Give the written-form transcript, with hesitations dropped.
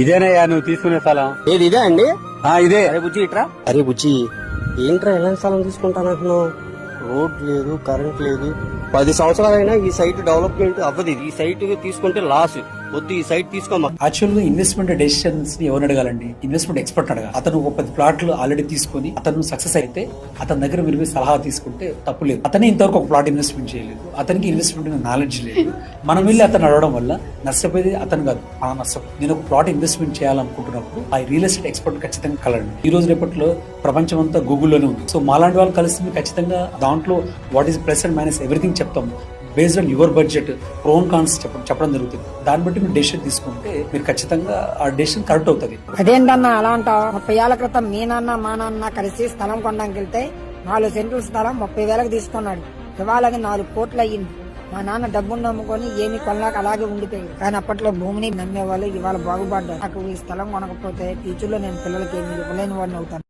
ఇదేనయ్యా నువ్వు తీసుకునే స్థలం. ఏది ఇదే అండి? ఇదే. అరే బుజ్జి ఇట్రా. అరే బుజ్జి ఏంట్రా ఎలాంటి స్థలం తీసుకుంటానంటున్నావు? రోడ్ లేదు, కరెంట్ లేదు. 10 సంవత్సరాలైనా ఈ సైట్ డెవలప్మెంట్ అవ్వదు. ఈ సైట్ తీసుకుంటే లాస్. వద్దు, ఈ సైట్ తీసుకోమా. యాక్చువల్ గా ఇన్వెస్ట్మెంట్ డెసిషన్స్ ని ఎవరు అడగాలండి? ఇన్వెస్ట్మెంట్ ఎక్స్పర్ట్ అడగాలి. అతను ఒక 10 ప్లాట్లు ఆల్రెడీ తీసుకుని అతను సక్సెస్ అయితే అతని దగ్గర మీరు సలహా తీసుకుంటే తప్పు లేదు. అతనే ఇంతవరకు ఒక ప్లాట్ ఇన్వెస్ట్మెంట్ చేయలేదు, అతనికి ఇన్వెస్ట్మెంట్ నాలెడ్జ్ లేదు. మనం వెళ్ళి అతను అడగడం వల్ల నష్టపోయేది అతను కాదు, మనం నష్టపోయి. నేను ఒక ప్లాట్ ఇన్వెస్ట్మెంట్ చేయాలనుకుంటున్నప్పుడు ఆ రియల్ ఎస్టేట్ ఎక్స్పర్ట్ ఖచ్చితంగా కలరండి. ఈ రోజు రేపట్లో ప్రపంచం అంతా గూగుల్లోనే ఉంది. సో మాలాంటి వాళ్ళు కలిసి ఖచ్చితంగా దాంట్లో what is plus and minus everything చెప్తాం. Based on your budget pros cons చెప్పడం జరుగుతుంది. దాన్ని బట్టి మీరు డెసిషన్ తీసుకుంటే మీరు ఖచ్చితంగా ఆ డెసిషన్ కరెక్ట్ అవుతుంది. అదేంటన్నా అలా అంటావు? 30 ఏళ్ల క్రితం మీ నాన్న మా నాన్న కలిసి స్థలం కొనడానికి వెళ్తే 4 సెంట్ల స్థలం 30,000కి తీసుకున్నాడు. ఇవాళ 4 కోట్లు అయ్యింది. మా నాన్న డబ్బును నమ్ముకొని ఏమి కొనలేక అలాగే ఉండిపోయింది. కానీ అప్పట్లో భూమిని నమ్మేవాళ్ళు ఇవాళ బాగుపడ్డారు. నాకు ఈ స్థలం కొనకపోతే ఫ్యూచర్ లో నేను పిల్లలకి ఏమి ఇవ్వలేని వాడిని అవుతాను.